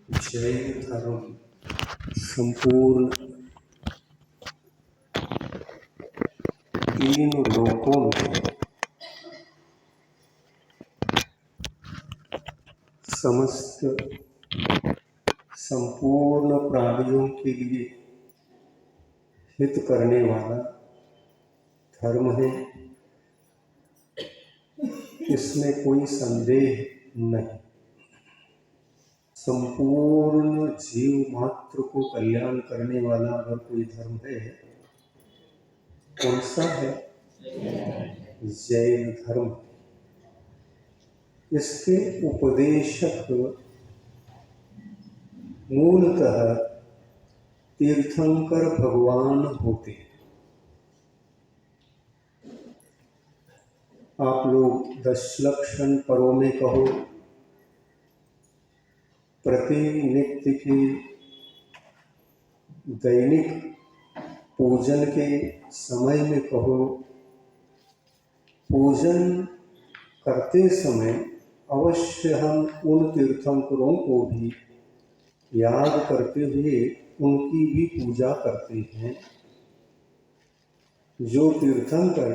जैन धर्म संपूर्ण 3 लोकों में समस्त संपूर्ण प्राणियों के लिए हित करने वाला धर्म है, इसमें कोई संदेह नहीं। संपूर्ण जीव मात्र को कल्याण करने वाला अगर कोई धर्म है, कौन सा है? जैन धर्म। इसके उपदेशक मूलतः तीर्थंकर भगवान होते हैं। आप लोग दशलक्षण परों में कहो, प्रतिनित्य के दैनिक पूजन के समय में कहो, पूजन करते समय अवश्य हम उन तीर्थंकरों को भी याद करते हुए उनकी भी पूजा करते हैं। जो तीर्थंकर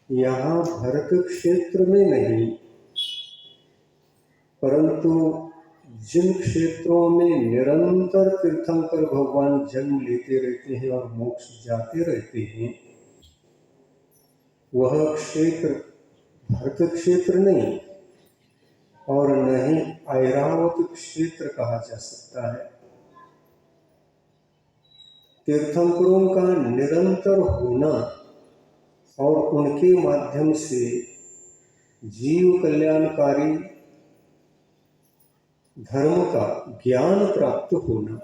यहाँ भरत क्षेत्र में नहीं, परंतु जिन क्षेत्रों में निरंतर तीर्थंकर भगवान जन्म लेते रहते हैं और मोक्ष जाते रहते हैं, वह क्षेत्र भरत क्षेत्र नहीं और न ही ऐरावत क्षेत्र कहा जा सकता है। तीर्थंकरों का निरंतर होना और उनके माध्यम से जीव कल्याणकारी धर्म का ज्ञान प्राप्त होना,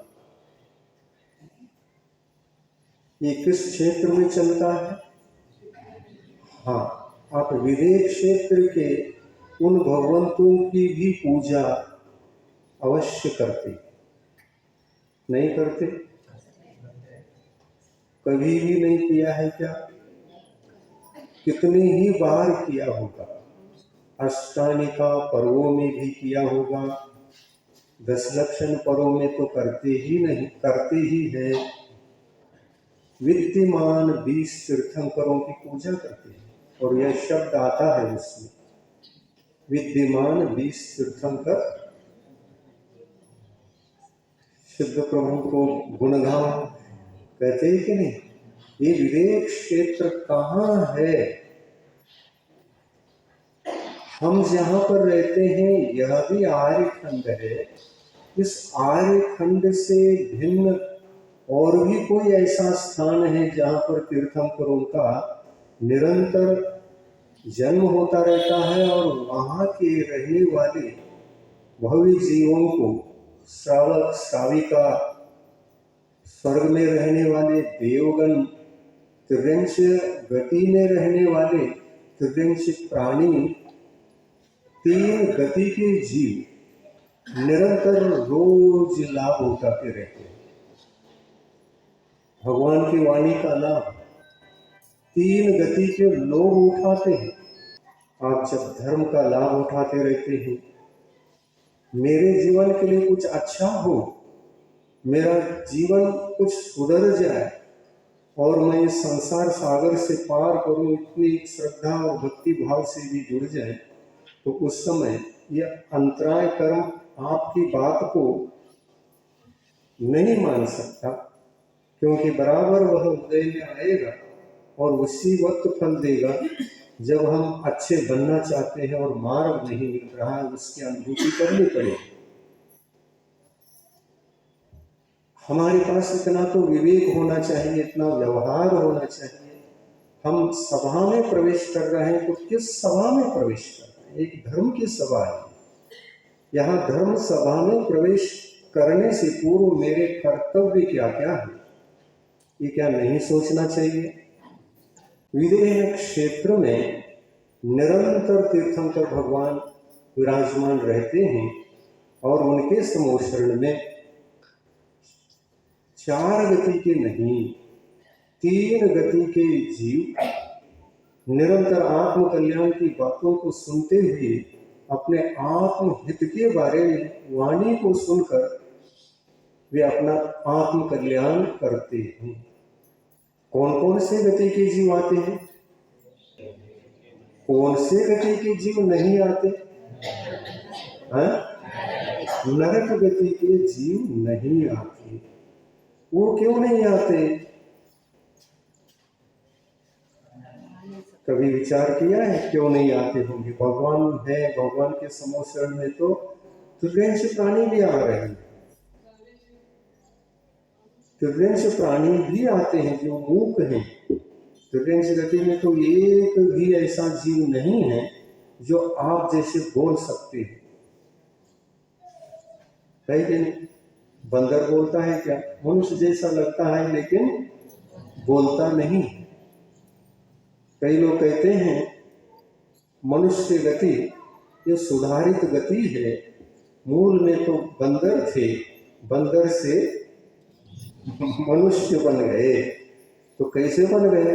ये किस क्षेत्र में चलता है? हाँ, आप विदेह क्षेत्र के उन भगवंतों की भी पूजा अवश्य करते, नहीं करते? कभी भी नहीं किया है क्या? कितनी ही बार किया होगा। अष्टानिका पर्वों में भी किया होगा, दशलक्षण पर्वों में तो करते ही हैं। विद्यमान 20 तीर्थंकरों की पूजा करते हैं और यह शब्द आता है उसमें, विद्यमान 20 तीर्थंकर शुद्ध प्रभु को गुणगान कहते हैं कि नहीं? ये विदेह क्षेत्र कहाँ है? हम जहाँ पर रहते हैं यह भी आर्यखंड है। इस आर्यखंड से भिन्न और भी कोई ऐसा स्थान है जहाँ पर तीर्थंकरों का निरंतर जन्म होता रहता है और वहाँ के रहने वाले भव्य जीवों को, श्रावक श्राविका, स्वर्ग में रहने वाले देवगण, त्रिंश गति में रहने वाले त्रिंश प्राणी, 3 गति के जीव निरंतर रोज लाभ उठाते रहते हैं। भगवान की वाणी का लाभ 3 गति के लोग उठाते हैं। आप जब धर्म का लाभ उठाते रहते हैं, मेरे जीवन के लिए कुछ अच्छा हो, मेरा जीवन कुछ सुधर जाए और मैं संसार सागर से पार करूं, इतनी श्रद्धा और भक्ति भाव से भी जुड़ जाए, तो उस समय यह अंतराय कर्म आपकी बात को नहीं मान सकता, क्योंकि बराबर वह उदय में आएगा और उसी वक्त फल देगा जब हम अच्छे बनना चाहते हैं और मार्ग नहीं मिल रहा है, उसकी अनुभूति करनी पड़ेगी। हमारे पास इतना तो विवेक होना चाहिए, इतना व्यवहार होना चाहिए। हम सभा में प्रवेश कर रहे हैं तो किस सभा में प्रवेश कर रहे हैं? एक धर्म की सभा है। यहाँ धर्म सभा में प्रवेश करने से पूर्व मेरे कर्तव्य क्या क्या है, ये क्या नहीं सोचना चाहिए? विदेह क्षेत्र में निरंतर तीर्थंकर भगवान विराजमान रहते हैं और उनके समोशरण में 4 गति के नहीं, 3 गति के जीव निरंतर आत्म कल्याण की बातों को सुनते हुए अपने आत्महित के बारे में वाणी को सुनकर वे अपना आत्म कल्याण करते हैं। कौन कौन से गति के जीव आते हैं? कौन से गति के जीव नहीं आते? नरक गति के जीव नहीं आते। वो क्यों नहीं आते? कभी विचार किया है क्यों नहीं आते होंगे? भगवान है, भगवान के समोशरण में तो तुर्यंश प्राणी भी आ रहे हैं। तुर्यंश प्राणी भी आते हैं जो मूक हैं। तुर्यंश गति में तो एक भी ऐसा जीव नहीं है जो आप जैसे बोल सकते हैं। है कि नहीं? बंदर बोलता है क्या? मनुष्य जैसा लगता है लेकिन बोलता नहीं। कई लोग कहते हैं मनुष्य गति ये सुधारित गति है। मूल में तो बंदर थे, बंदर से मनुष्य बन गए। तो कैसे बन गए?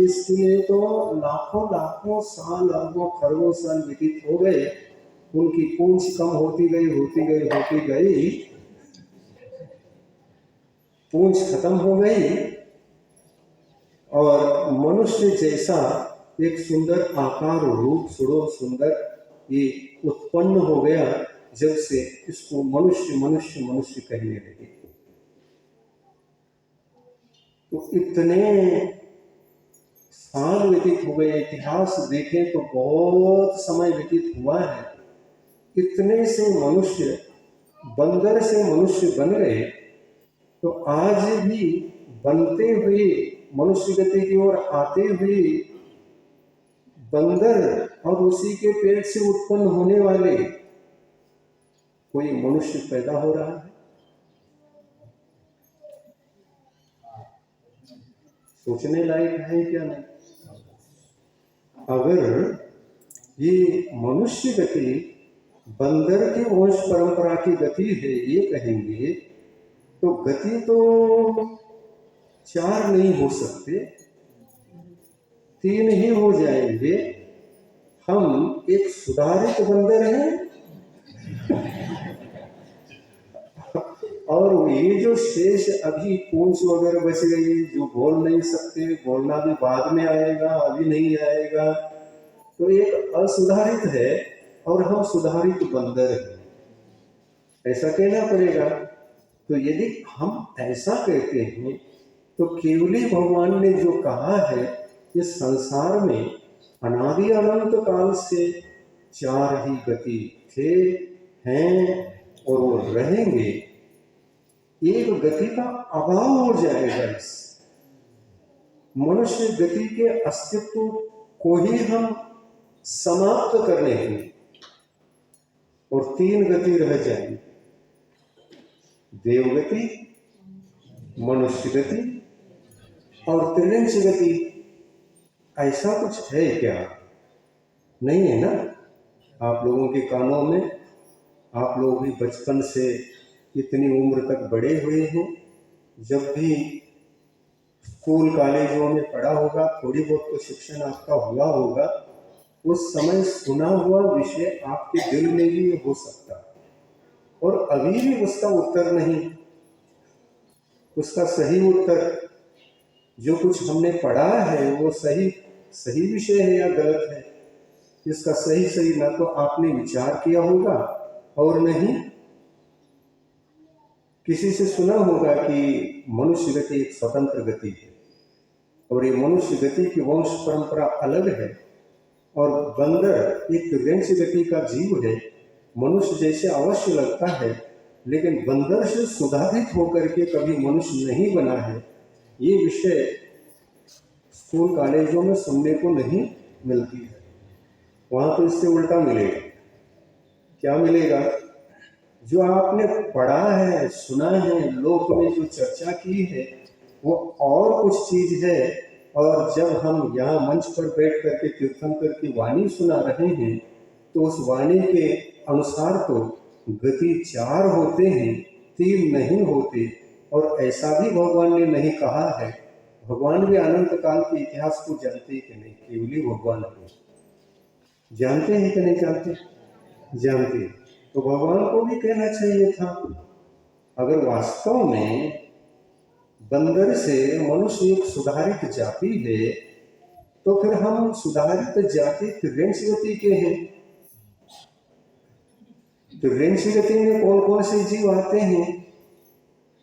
इसके लिए तो लाखों लाखों साल, अरबों खरबों साल व्यतीत हो गए। उनकी पूंछ कम होती गई, पूंछ खत्म हो गई और मनुष्य जैसा एक सुंदर आकार, रूप, सुंदर ये उत्पन्न हो गया। जब से इसको मनुष्य मनुष्य मनुष्य कहने लगे। तो इतने साल व्यतीत हो गए। इतिहास देखें तो बहुत समय व्यतीत हुआ है। इतने से मनुष्य बंदर से मनुष्य बन गए। तो आज भी बनते हुए मनुष्य गति की ओर आते हुए बंदर और उसी के पेट से उत्पन्न होने वाले कोई मनुष्य पैदा हो रहा है। सोचने लायक है क्या? नहीं। अगर ये मनुष्य गति बंदर की वंश परंपरा की गति है ये कहेंगे तो गति तो 4 नहीं हो सकते, 3 ही हो जाएंगे। हम एक सुधारित बंदर हैं और ये जो शेष अभी पूंछ वगैरह बच गई, जो बोल नहीं सकते, बोलना भी बाद में आएगा, अभी नहीं आएगा, तो एक असुधारित है और हम सुधारित बंदर हैं, ऐसा कहना पड़ेगा। तो यदि हम ऐसा कहते हैं तो केवली भगवान ने जो कहा है इस संसार में अनादि अनंत काल से 4 ही गति थे, हैं और वो रहेंगे। एक गति का अभाव हो जाएगा। इस मनुष्य गति के अस्तित्व को ही हम समाप्त कर लेंगे और 3 गति रह जाएंगी, देवगति, मनुष्य गति और त्रिलिंग गति। ऐसा कुछ है क्या? नहीं है ना। आप लोगों के कानों में, आप लोग भी बचपन से इतनी उम्र तक बड़े हुए हैं, जब भी स्कूल कॉलेजों में पढ़ा होगा, थोड़ी बहुत तो शिक्षण आपका हुआ होगा, उस समय सुना हुआ विषय आपके दिल में भी हो सकता है और अभी भी उसका उत्तर नहीं, उसका सही उत्तर जो कुछ हमने पढ़ा है वो सही विषय है या गलत है, इसका सही ना तो आपने विचार किया होगा और नहीं किसी से सुना होगा कि मनुष्य गति एक स्वतंत्र गति है और ये मनुष्य गति की वंश परंपरा अलग है और बंदर एक वंश गति का जीव है। मनुष्य जैसे अवश्य लगता है लेकिन बंदर से सुधारित होकर के कभी मनुष्य नहीं बना है। ये विषय स्कूल कॉलेजों में सुनने को नहीं मिलती है। वहां तो इससे उल्टा मिलेगा। क्या मिलेगा? जो आपने पढ़ा है, सुना है, लोक में जो चर्चा की है वो और कुछ चीज है और जब हम यहाँ मंच पर बैठ करके तीर्थंकर की वाणी सुना रहे हैं तो उस वाणी के अनुसार तो गति 4 होते हैं, 3 नहीं होते। और ऐसा भी भगवान ने नहीं कहा है। भगवान भी अनंत काल के इतिहास को जानते हैं कि नहीं? केवली भगवान है। जानते हैं कि नहीं जानते? जानती है। तो भगवान को भी कहना चाहिए था, अगर वास्तव में बंदर से मनुष्य एक सुधारित जाति है, तो फिर हम सुधारित जाति त्रिंश गति के हैं। त्रिंश गति में कौन कौन से जीव आते हैं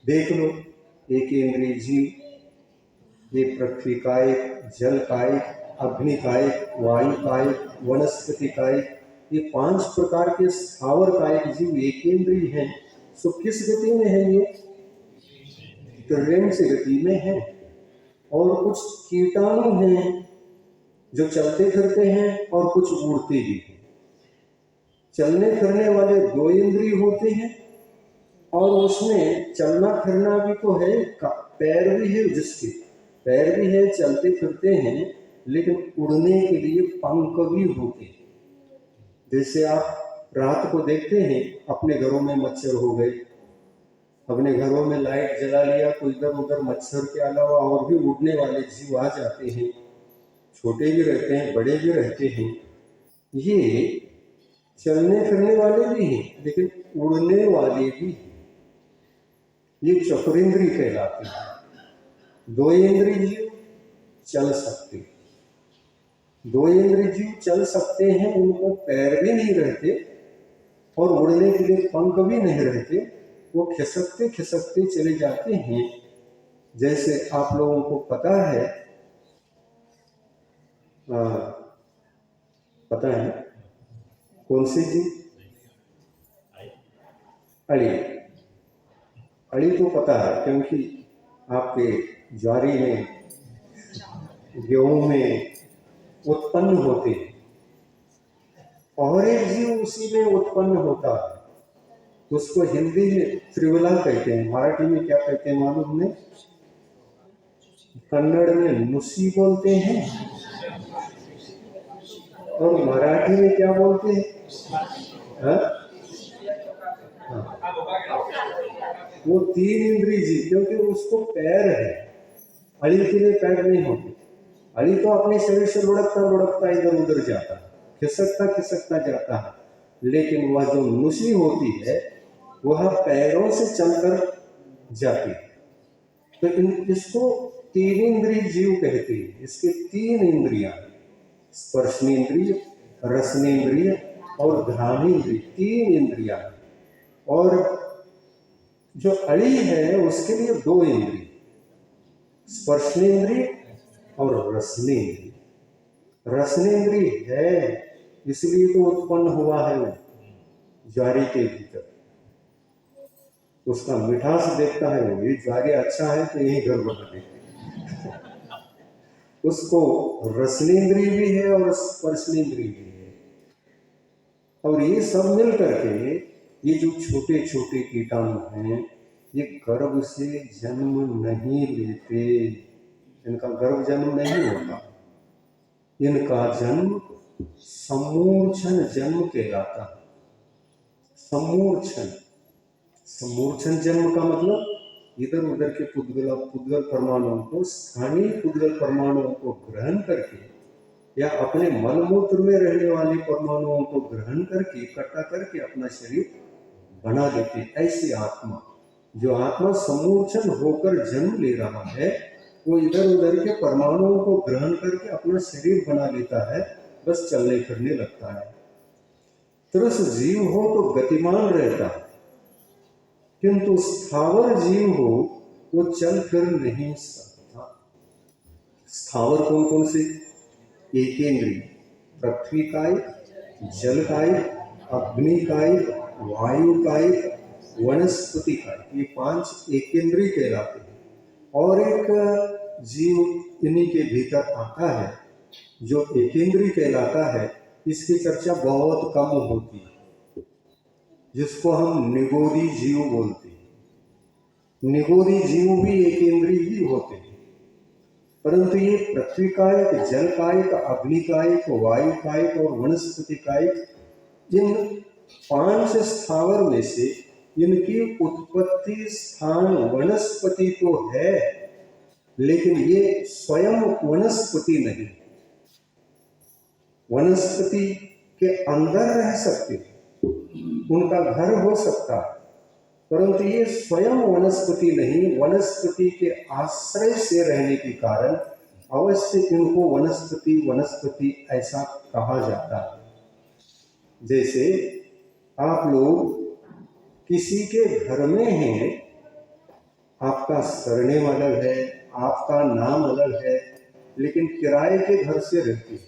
देख लो। एक इंद्रिय जीव, ये पृथ्वी कायिक, जल कायिक, अग्नि कायिक, वायु कायिक, वनस्पति कायिक, ये 5 प्रकार के स्थावर कायिक जीव एक इंद्रिय हैं। सो किस गति में है ये? त्रिंश गति में है। और कुछ कीटाणु हैं जो चलते फिरते हैं और कुछ उड़ते भी हैं। चलने फिरने वाले 2 इंद्रिय होते हैं, और उसमें चलना फिरना भी तो है, पैर भी है, जिसके पैर भी है, चलते फिरते हैं, लेकिन उड़ने के लिए पंख भी होते हैं। जैसे आप रात को देखते हैं अपने घरों में मच्छर हो गए, अपने घरों में लाइट जला लिया तो इधर उधर मच्छर के अलावा और भी उड़ने वाले जीव आ जाते हैं। छोटे भी रहते हैं, बड़े भी रहते हैं। ये चलने फिरने वाले भी हैं, लेकिन उड़ने वाले भी हैं। ये चतुरेंद्रिय कहलाते हैं। 2 इंद्रिय जीव चल सकते, 2 इंद्रिय जीव चल सकते हैं, उनको पैर भी नहीं रहते और उड़ने के लिए पंख भी नहीं रहते, वो खिसकते खिसकते चले जाते हैं। जैसे आप लोगों को पता है, पता है कौन सी जीव? अड़ी। अड़ी तो पता है, क्योंकि आपके ज्वारी में, गेहूं में उत्पन्न होते हैं। और एक जीव उसी में उत्पन्न होता है, उसको हिंदी में त्रिवला कहते हैं, मराठी में क्या कहते हैं मालूम नहीं? कन्नड़ में नुसी बोलते हैं, और मराठी में क्या बोलते हैं? वो 3 इंद्रिय जीव, क्योंकि उसको पैर है, अड़ी के लिए पैर नहीं होते। अड़ी तो अपने शरीर से लुढ़कता लुढ़कता इधर उधर जाता है, खिसकता खिसकता जाता है, लेकिन वह जो नुसी होती है वह पैरों से चलकर जाती है। तो इसको 3 इंद्रिय जीव कहते हैं। इसके 3 इंद्रियां, स्पर्शनेन्द्रिय, रसनेन्द्रिय और घ्राणेन्द्रिय, 3 इंद्रियां। और जो अड़ी है उसके लिए 2 इंद्रिय, स्पर्शनेन्द्रिय और रसनेन्द्रिय। रसनेन्द्रिय है इसलिए तो उत्पन्न हुआ है वो ज्वारी के भीतर, उसका मिठास देखता है वो, ये ज्वारी अच्छा है तो यही घर बना देते। उसको रसनेन्द्रिय भी है और स्पर्शनेन्द्रिय भी है। और ये सब मिल करके, ये जो छोटे छोटे कीटाणु हैं, ये गर्भ से जन्म नहीं लेते, इनका गर्भ जन्म नहीं होता, इनका जन्म समूर्छन जन्म कहलाता है। समूर्छन, समूर्छन जन्म का मतलब इधर उधर के पुद्गल परमाणुओं को, स्थानीय पुद्गल परमाणुओं को ग्रहण करके, या अपने मलमूत्र में रहने वाले परमाणुओं को ग्रहण करके, इकट्ठा करके अपना शरीर बना देते। ऐसी आत्मा, जो आत्मा समूर्छन होकर जन्म ले रहा है, वो इधर उधर के परमाणुओं को ग्रहण करके अपना शरीर बना लेता है, बस चलने फिरने लगता है। तरस जीव हो तो गतिमान रहता है, किंतु स्थावर जीव हो वो चल फिर नहीं सकता। स्थावर कौन कौन से? एकेंद्रिय, पृथ्वी कायिक, जल कायिक, अग्नि कायिक, वायु कायिक, वनस्पति कायिक, ये 5 एकेंद्रिय कहलाते हैं। और एक जीव इन्हीं के भीतर आता है जो एकेंद्रिय कहलाता है, इसकी चर्चा बहुत कम होती है, जिसको हम निगोरी जीव बोलते हैं। निगोरी जीव भी एकेंद्रिय ही होते हैं, परंतु ये पृथ्वी कायिक, जल कायिक, अग्नि कायिक, वायु कायिक और वनस्पति कायिक, इन 5 स्थावर में से इनकी उत्पत्ति स्थान वनस्पति तो है, लेकिन ये स्वयं वनस्पति नहीं। वनस्पति के अंदर रह सकते हैं, उनका घर हो सकता है, परंतु ये स्वयं वनस्पति नहीं, वनस्पति के आश्रय से रहने के कारण अवश्य इनको वनस्पति वनस्पति ऐसा कहा जाता है। जैसे आप लोग किसी के घर में हैं, आपका सरनेम अलग है, आपका नाम अलग है, लेकिन किराए के घर से रहती है,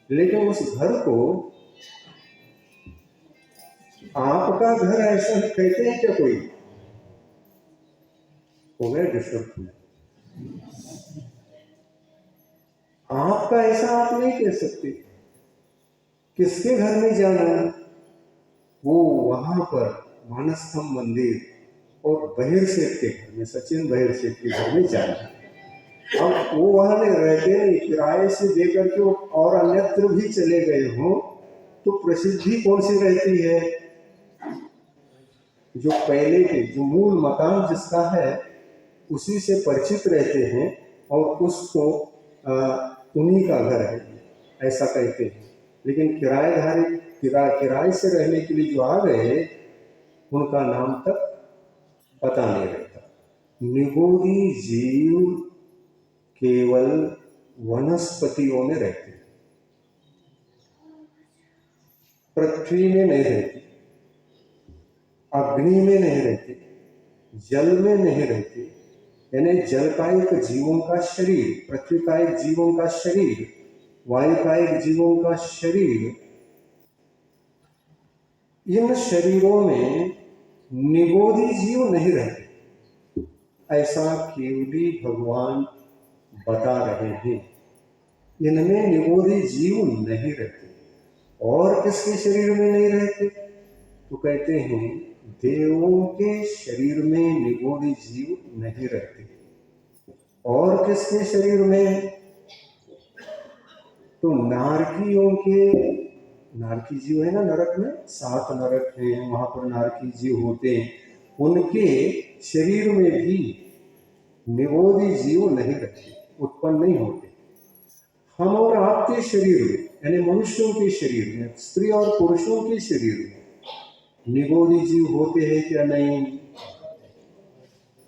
लेकिन उस घर को आपका घर ऐसा कहते हैं क्या? कोई हो गया डिस्टर्ब। आपका ऐसा आप नहीं कह सकते। किसके घर में जाना? वो वहां पर मानस्तंभ मंदिर और बहिर सेठ के घर में, सचिन बहिर सेठ के घर में जाना। अब वो वहां नहीं रहते नहीं, किराए से देकर के और अन्यत्र भी चले गए हों, तो प्रसिद्धि कौन सी रहती है? जो पहले के जो मूल मकान जिसका है उसी से परिचित रहते हैं और उसको उन्हीं का घर है ऐसा कहते हैं। लेकिन किराएदारी किराए से रहने के लिए जो आ गए उनका नाम तक पता नहीं रहता। निगोदी जीव केवल वनस्पतियों में रहते हैं, पृथ्वी में नहीं रहती, अग्नि में नहीं रहती, जल में नहीं रहती। यानी जल का एक जीवों का शरीर, पृथ्वी का एक जीवों का शरीर, वायु का एक जीवों का शरीर, इन शरीरों में निगोदी जीव नहीं रहते, ऐसा केवली भगवान बता रहे हैं। इनमें निगोदी जीव नहीं रहते। और किसके शरीर में नहीं रहते? तो कहते हैं देवों के शरीर में निगोदी जीव नहीं रहते। और किसके शरीर में? तो नारकियों के, नारकी जीव है ना नरक में, 7 नरक हैं, वहां पर नारकी जीव होते हैं, उनके शरीर में भी निगोदी जीव नहीं रहते, उत्पन्न नहीं होते। हम और आपके शरीर में यानी मनुष्यों के शरीर में, स्त्री और पुरुषों के शरीर में निगोदी जीव होते हैं क्या? नहीं।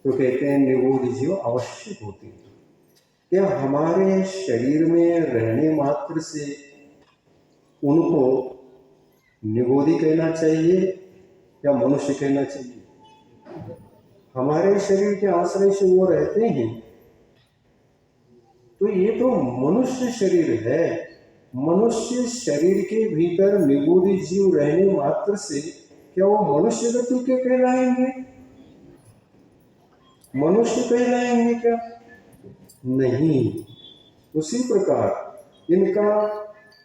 तो कहते हैं निगोदी जीव अवश्य होते हैं। क्या हमारे शरीर में रहने मात्र से उनको निगोदी कहना चाहिए या मनुष्य कहना चाहिए? हमारे शरीर के आश्रय से वो रहते हैं, तो ये तो मनुष्य शरीर है। मनुष्य शरीर के भीतर निगोदी जीव रहने मात्र से क्या वो मनुष्य गति के कहलाएंगे? मनुष्य कहलाएंगे क्या? नहीं। उसी प्रकार इनका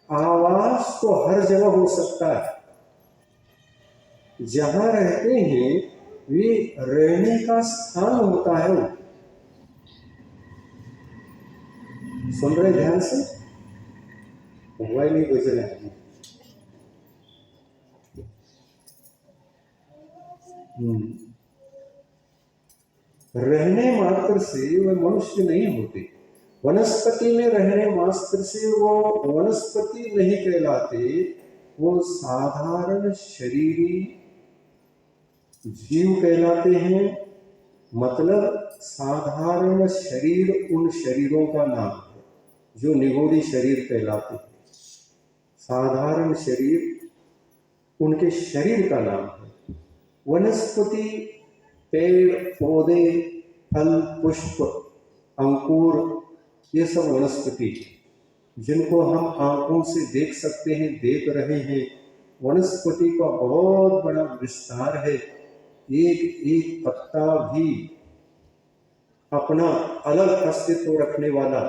आवास तो हर जगह हो सकता है, जहां रहते हैं वे रहने का स्थान होता है। सुन रहे ध्यान से? मोबाइल नहीं बज रहे हैं। रहने मात्र से वे मनुष्य नहीं होते। वनस्पति में रहने मात्र से वो वनस्पति नहीं कहलाते, वो साधारण शरीरी जीव कहलाते हैं। मतलब साधारण शरीर उन शरीरों का नाम है जो निगोदी शरीर कहलाते हैं। साधारण शरीर उनके शरीर का नाम है। वनस्पति पेड़ पौधे फल पुष्प अंकुर ये सब वनस्पति जिनको हम आंखों से देख सकते हैं, देख रहे हैं। वनस्पति का बहुत बड़ा विस्तार है। एक एक पत्ता भी अपना अलग अस्तित्व रखने वाला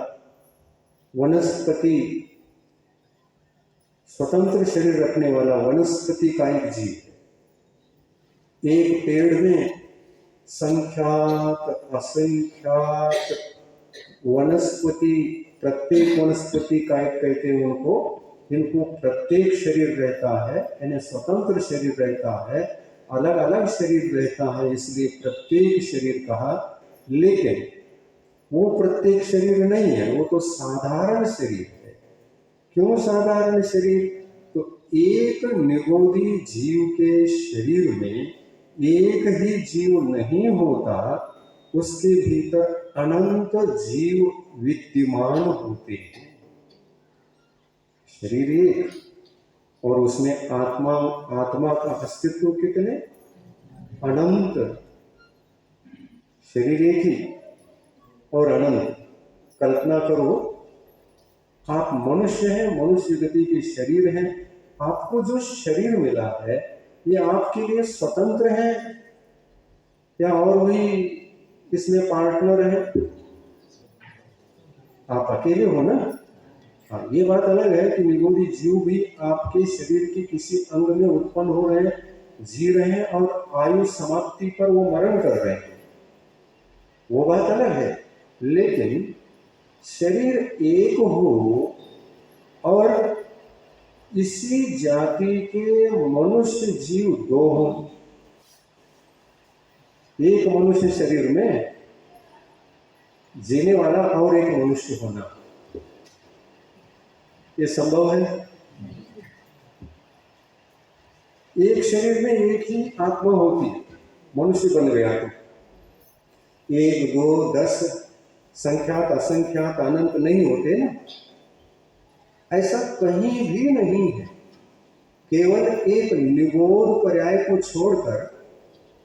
वनस्पति, स्वतंत्र शरीर रखने वाला वनस्पति का एक जीव है। एक पेड़ में संख्यात असंख्यात वनस्पति, प्रत्येक वनस्पति का एक कहते हैं उनको, इनको प्रत्येक शरीर रहता है, यानी स्वतंत्र शरीर रहता है, अलग अलग शरीर रहता है, इसलिए प्रत्येक शरीर कहा। लेकिन वो प्रत्येक शरीर नहीं है, वो तो साधारण शरीर है। क्यों साधारण शरीर? तो एक निगोदी जीव के शरीर में एक ही जीव नहीं होता, उसके भीतर अनंत जीव विद्यमान होते हैं। शरीर एक और उसमें आत्मा, आत्मा का अस्तित्व कितने अनंत। शरीर एक ही और अनंत। कल्पना करो, आप मनुष्य हैं, मनुष्य गति के शरीर हैं। आपको जो शरीर मिला है ये आपके लिए स्वतंत्र है या और भी इसमें पार्टनर है? आप अकेले हो ना। हाँ, ये बात अलग है कि निगोदी जीव भी आपके शरीर के किसी अंग में उत्पन्न हो रहे हैं, जी रहे हैं और आयु समाप्ति पर वो मरण कर रहे हैं, वो बात अलग है। लेकिन शरीर एक हो और इसी जाति के मनुष्य जीव दो हो, एक मनुष्य शरीर में जीने वाला और एक मनुष्य होना, ये संभव है? एक शरीर में एक ही आत्मा होती, मनुष्य बन गया तो 1, 2, 10 संख्यात असंख्यात अनंत नहीं होते ना। ऐसा कहीं भी नहीं है। केवल एक निगोद पर्याय को छोड़कर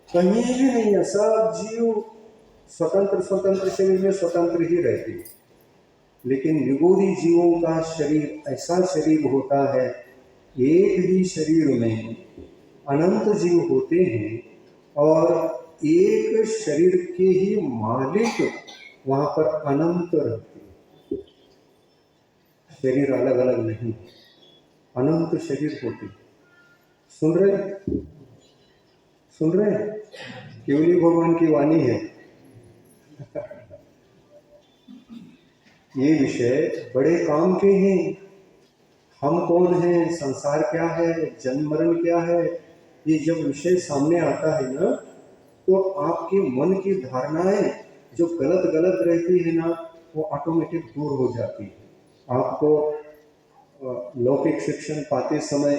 कहीं भी नहीं है। सब जीव स्वतंत्र स्वतंत्र शरीर में स्वतंत्र ही रहते हैं। लेकिन निगोदी जीवों का शरीर ऐसा शरीर होता है, एक ही शरीर में अनंत जीव होते हैं और एक शरीर के ही मालिक वहां पर अनंत रहते हैं। शरीर अलग अलग नहीं, अनंत शरीर होते। सुन रहे, सुन रहे? केवली भगवान की वाणी है। ये विषय बड़े काम के हैं। हम कौन हैं, संसार क्या है, जन्म मरण क्या है, ये जब विषय सामने आता है ना, तो आपके मन की धारणाएं जो गलत गलत रहती है ना, वो ऑटोमेटिक दूर हो जाती है। आपको लौकिक शिक्षण पाते समय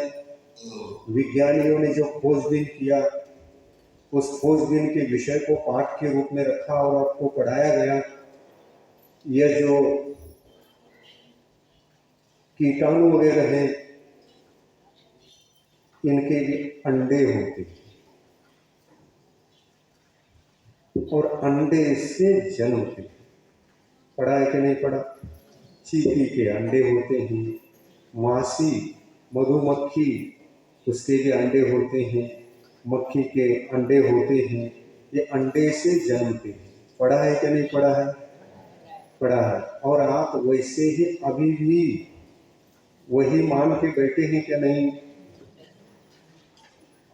विज्ञानियों ने जो खोजबीन किया, उस खोजबीन के विषय को पाठ के रूप में रखा और आपको पढ़ाया गया। यह जो कीटाणु वगैरह हैं, इनके भी अंडे होते हैं और अंडे से जन्मते हैं। पढ़ा है कि नहीं पढ़ा? चींटी के अंडे होते हैं, मासी मधुमक्खी उसके भी अंडे होते हैं, मक्खी के अंडे होते हैं। ये अंडे से जन्मते हैं। पढ़ा है कि नहीं पढ़ा है? पढ़ा है। और आप वैसे ही अभी भी वही मान के बैठे हैं कि नहीं?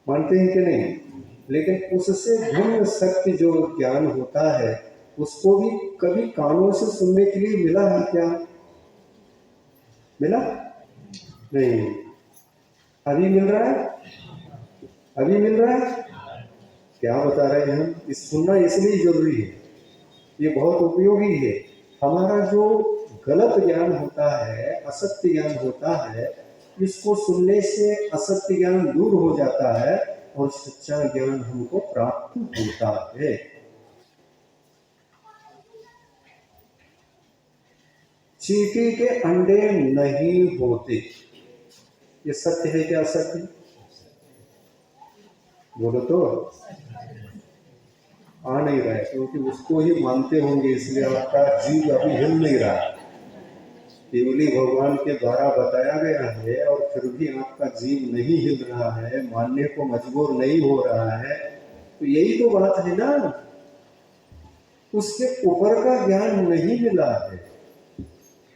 मानते हैं कि नहीं? लेकिन उससे भिन्न सत्य जो ज्ञान होता है, उसको भी कभी कानों से सुनने के लिए मिला है क्या? मिला नहीं। अभी मिल रहा है? अभी मिल रहा है? क्या बता रहे हैं हम? इस सुनना इसलिए जरूरी है, ये बहुत उपयोगी है। हमारा जो गलत ज्ञान होता है, असत्य ज्ञान होता है, इसको सुनने से असत्य ज्ञान दूर हो जाता है और सच्चा ज्ञान हमको प्राप्त होता है। चींटी के अंडे नहीं होते, ये सत्य है क्या? असत्य बोलो तो। आ नहीं रहा है क्योंकि उसको ही मानते होंगे, इसलिए आपका जीव अभी हिल नहीं रहा है। केवली भगवान के द्वारा बताया गया है और फिर भी आपका जीव नहीं हिल रहा है, मानने को मजबूर नहीं हो रहा है। तो यही तो बात है ना, उसके ऊपर का ज्ञान नहीं मिला है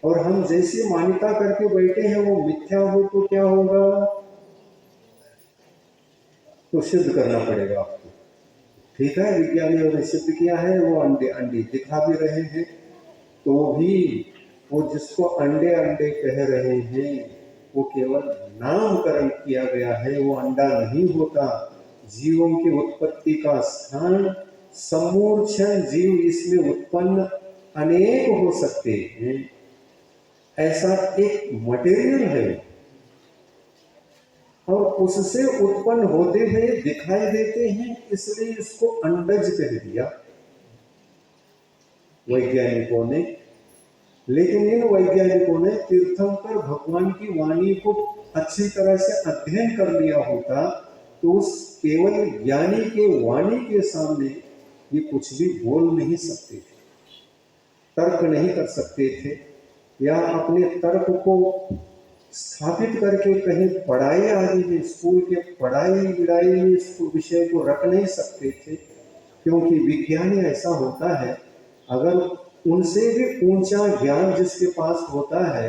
और हम जैसी मान्यता करके बैठे हैं वो मिथ्या हो तो क्या होगा? तो सिद्ध करना पड़ेगा आपको। ठीक है, विज्ञानियों ने सिद्ध किया है, वो अंडे अंडे दिखा भी रहे हैं, तो भी वो जिसको अंडे अंडे कह रहे हैं वो केवल नामकरण किया गया है, वो अंडा नहीं होता। जीवों की उत्पत्ति का स्थान समूर्छन जीव इसमें उत्पन्न अनेक हो सकते हैं, ऐसा एक मटेरियल है। और उससे उत्पन्न होते हुए दिखाई देते हैं, इसलिए इसको अंडज कह दिया वैज्ञानिकों ने। लेकिन इन वैज्ञानिकों ने तीर्थंकर भगवान की वाणी को अच्छी तरह से अध्ययन कर लिया होता तो उस केवल ज्ञानी के वाणी के सामने ये कुछ भी बोल नहीं सकते थे, तर्क नहीं कर सकते थे, या अपने तर्क को स्थापित करके कहीं पढ़ाई आदि में, स्कूल के पढ़ाई विढ़ाई में इस विषय को रख नहीं सकते थे। क्योंकि विज्ञान ऐसा होता है, अगर उनसे भी ऊंचा ज्ञान जिसके पास होता है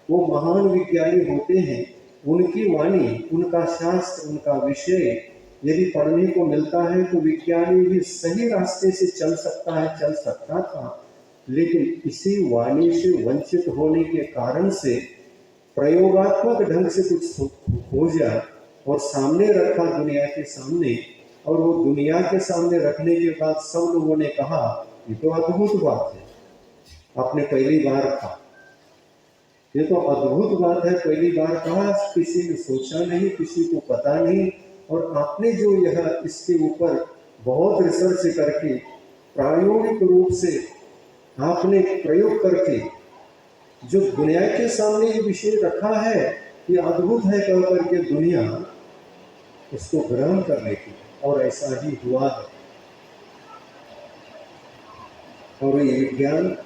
वो महान विज्ञानी होते हैं, उनकी वाणी, उनका शास्त्र, उनका विषय यदि पढ़ने को मिलता है तो विज्ञानी भी सही रास्ते से चल सकता है, चल सकता था। लेकिन इसी वाणी से वंचित होने के कारण से प्रयोगात्मक ढंग से कुछ हो जाए और सामने रखा दुनिया के सामने, और वो दुनिया के सामने रखने के बाद सब लोगों ने कहा ये तो अद्भुत बात है, आपने पहली बार कहा, ये तो अद्भुत बात है, पहली बार कहा, किसी ने सोचा नहीं, किसी को पता नहीं, और आपने जो यह इसके ऊपर बहुत रिसर्च करके प्रायोगिक रूप से आपने प्रयोग करके जो दुनिया के सामने ये विषय रखा है, ये अद्भुत है कह करके दुनिया उसको ग्रहण कर लेती, और ऐसा ही हुआ है। और ये विज्ञान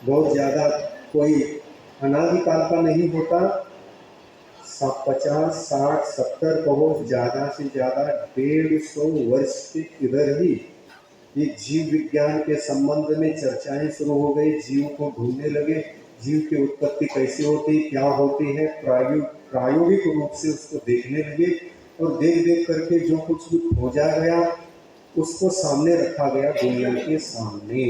बहुत ज़्यादा कोई अनादिकाल का नहीं होता, 50, 60, 70 कहो, ज़्यादा से ज़्यादा 150 वर्ष के इधर ही ये जीव विज्ञान के संबंध में चर्चाएं शुरू हो गई, जीव को ढूंढने लगे, जीव की उत्पत्ति कैसे होती, क्या होती है, प्रायोगिक रूप से उसको देखने लगे, और देख देख करके जो कुछ भी खोजा गया उसको सामने रखा गया दुनिया के सामने।